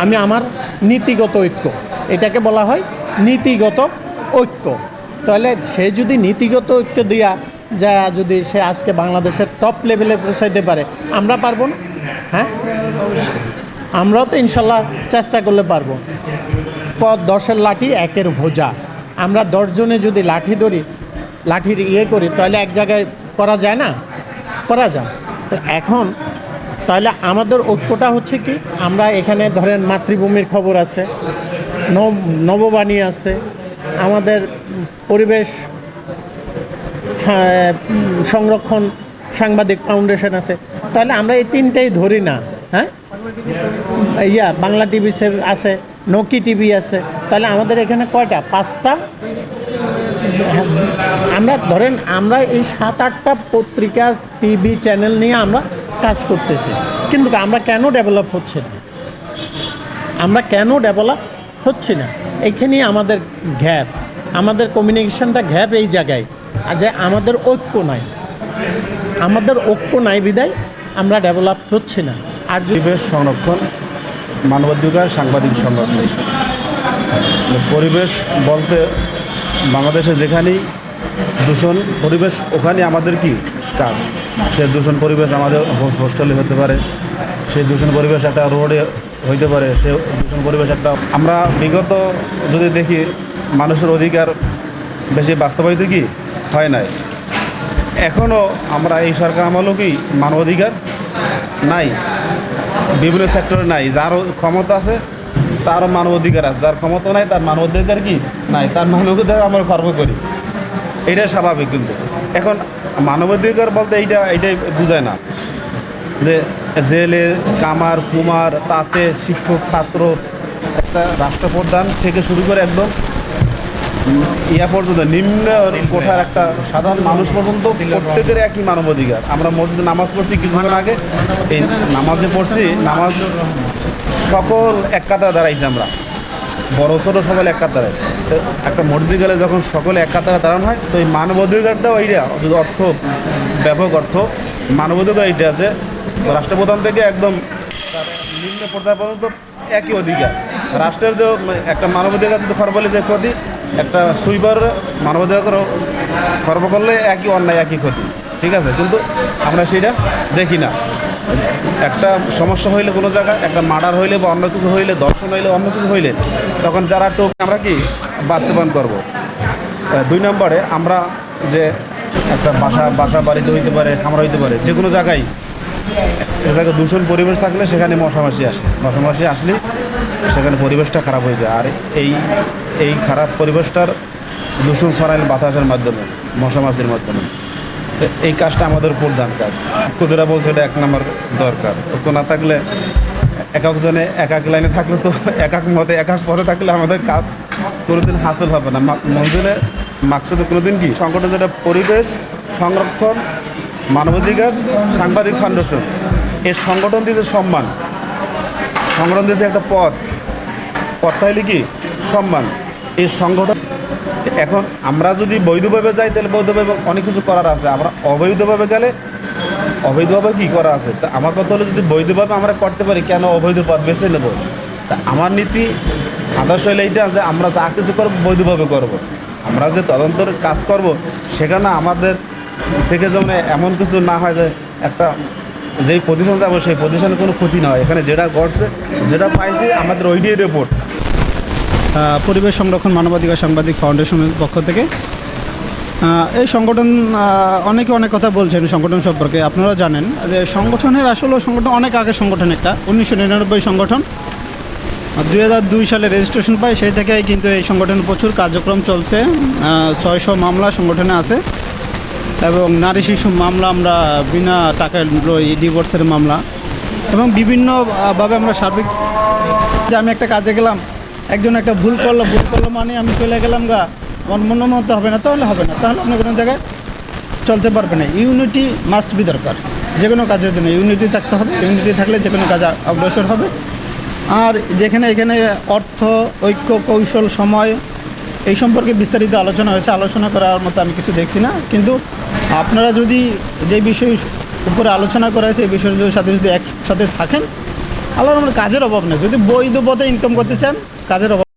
আমি আমার নীতিগত ঐক্য, এটাকে বলা হয় নীতিগত ঐক্য। তাহলে সে যদি নীতিগত ঐক্য দিয়া যা যদি সে আজকে বাংলাদেশের টপ লেভেলে পৌঁছাইতে পারে, আমরা পারবো না? হ্যাঁ, আমরাও তো ইনশাল্লাহ চেষ্টা করলে পারবো। 10-এর লাঠি 1-এর ভোজা। আমরা 10 জনে যদি লাঠি ধরি, লাঠির করি, তাহলে এক জায়গায় করা যায় না? করা যায়। তো এখন তাহলে আমাদের ঐক্যটা হচ্ছে কি, আমরা এখানে ধরেন মাতৃভূমির খবর আছে, নববাণী আছে, আমাদের পরিবেশ সংরক্ষণ সাংবাদিক ফাউন্ডেশন আছে। তাহলে আমরা এই 3টাই ধরি না? হ্যাঁ, বাংলা টিভি আছে, নকি টিভি আছে। তাহলে আমাদের এখানে কয়টা? 5টা। আমরা ধরেন আমরা এই 7-8টা পত্রিকা, টিভি চ্যানেল নিয়ে আমরা কাজ করতেছি, কিন্তু আমরা কেন ডেভেলপ হচ্ছে না? আমরা কেন ডেভেলপ হচ্ছে না? এইখানেই আমাদের গ্যাপ, আমাদের কমিউনিকেশনটা গ্যাপ এই জায়গায়। যে আমাদের ঐক্য নাই, আমাদের ঐক্য নাই বিদায় আমরা ডেভেলপ হচ্ছে না। আর পরিবেশ সংরক্ষণ, মানবাধিকার, সাংবাদিক সংগঠন। পরিবেশ বলতে বাংলাদেশে যেখানেই দূষণ পরিবেশ, ওখানে আমাদের কি কাজ। সে দূষণ পরিবেশ আমাদের হোস্টেলে হতে পারে, সেই দূষণ পরিবেশ একটা রোডে হইতে পারে, সে দূষণ পরিবেশ একটা। আমরা বিগত যদি দেখি, মানুষের অধিকার বেশি বাস্তবায়িত কি হয় নাই। এখনও আমরা এই সরকার আমলেও কি মানবাধিকার নাই, বিভিন্ন সেক্টরে নাই। যার ক্ষমতা আছে তারও মানবাধিকার আছে, যার ক্ষমতা নাই তার মানবাধিকার কি নাই, তার মানবাধিকার আমরা খর্ব করি। এটাই স্বাভাবিক। কিন্তু এখন মানবাধিকার বলতে এইটাই বোঝায় না যে জেলে কামার কুমার, তাতে শিক্ষক, ছাত্র, একটা রাষ্ট্রপ্রধান থেকে শুরু করে একদম পর্যন্ত নিম্ন কোঠার একটা সাধারণ মানুষ পর্যন্ত প্রত্যেকের একই মানবাধিকার। আমরা মসজিদে নামাজ পড়ছি কিছুক্ষণ আগে, এই নামাজে পড়ছি, নামাজ সকল এক কাতারে দাঁড়াইছি, আমরা বড় ছোটো সকলে এক কাতারে। তো একটা মসজিদে গেলে যখন সকলে এক কাতারে দাঁড়ানো হয়, তো এই মানবাধিকারটাও এইটা যদি অর্থ, ব্যাপক অর্থ মানবাধিকার এইটা আছে। রাষ্ট্রপ্রধান থেকে একদম নিম্ন পর্যায় পর্যন্ত একই অধিকার। রাষ্ট্রের যে একটা মানবাধিকার যদি খর্ব বলে যে ক্ষতি, একটা সুইপার মানবাধিকার খর্ব করলে একই অন্যায়, একই ক্ষতি। ঠিক আছে, কিন্তু আমরা সেটা দেখি না। একটা সমস্যা হইলে কোনো জায়গায়, একটা মার্ডার হইলে বা অন্য কিছু হইলে, দর্শন হইলে, অন্য কিছু হইলে, তখন যারা আমরা কি বাস্তবায়ন করব। 2 নম্বরে আমরা যে একটা বাসা বাড়িতে হইতে পারে, খামার হইতে পারে, যে কোনো জায়গায় দূষণ পরিবেশ থাকলে সেখানে মশামাছি আসে। মশামাছি আসলে সেখানে পরিবেশটা খারাপ হয়ে যায়। আর এই খারাপ পরিবেশটার দূষণ ছড়াইল বাতাসের মাধ্যমে, মশামাছির মাধ্যমে। এই কাজটা আমাদের প্রধান কাজ। যেটা বলছে এটা 1 নম্বর দরকার। ঐক্য না থাকলে, একজনে এক লাইনে থাকলে তো এক মতে এক পথে থাকলে আমাদের কাজ কোনোদিন হাসিল হবে না। মঞ্জুরে মাকসুদে কোনোদিন কি সংগঠন, যেটা পরিবেশ সংরক্ষণ, মানবাধিকার, সাংবাদিক ফাউন্ডেশন, এই সংগঠন দিয়েছে সম্মান, সংগঠন দিয়েছে একটা পথটা হইলে কি সম্মান। এই সংগঠন এখন আমরা যদি বৈধভাবে যাই, তাহলে বৈধভাবে অনেক কিছু করার আছে। আমরা অবৈধভাবে গেলে অবৈধভাবে কী করা আছে। তা আমার কথা হলো, যদি বৈধভাবে আমরা করতে পারি, কেন অবৈধ পথ বেছে নেব? তা আমার নীতি আদর্শ হলে এইটা যে আমরা যা কিছু করবো বৈধভাবে করব। আমরা যে তদন্তের কাজ করব, সেখানে আমাদের থেকে যেমন এমন কিছু না হয় যে একটা যেই প্রতিষ্ঠান যাবো সেই প্রতিষ্ঠানের কোনো ক্ষতি না হয়। এখানে যেটা ঘটছে, যেটা পাইছি, আমাদের ওইটাই রিপোর্ট। পরিবেশ সংরক্ষণ মানবাধিকার সাংবাদিক ফাউন্ডেশনের পক্ষ থেকে এই সংগঠন, অনেকে অনেক কথা বলছেন সংগঠন সম্পর্কে। আপনারা জানেন যে সংগঠনের আসলে সংগঠন অনেক আগে সংগঠন, একটা 1999 সংগঠন, 2002 সালে রেজিস্ট্রেশন পায়। সেই থেকেই কিন্তু এই সংগঠনের প্রচুর কার্যক্রম চলছে। 600 মামলা সংগঠনে আছে, এবং নারী শিশু মামলা আমরা বিনা টাকায় ডিভোর্সের মামলা, এবং বিভিন্নভাবে আমরা সার্বিক। যে আমি একটা কাজে গেলাম, একজন একটা ভুল করলো মানে আমি চলে গেলাম আমার মনে মতো হবে না, তাহলে হবে না, তাহলে আপনি কোনো জায়গায় চলতে পারবে না। ইউনিটি মাস্ট বি দরকার যে কোনো কাজের জন্য। ইউনিটি থাকতে হবে, ইউনিটি থাকলে যে কোনো কাজ অগ্রসর হবে। আর এখানে অর্থ, ঐক্য, কৌশল, সময় এই সম্পর্কে বিস্তারিত আলোচনা হয়েছে। আলোচনা করার মতো আমি কিছু দেখছি না। কিন্তু আপনারা যদি যে বিষয় উপরে আলোচনা করা হয়েছে, এই বিষয়ের সাথে যদি একসাথে থাকেন, আল্লাহর রহমতে কাজের অভাব নেই। যদি বৈধ পথে ইনকাম করতে চান, কাজের অভাব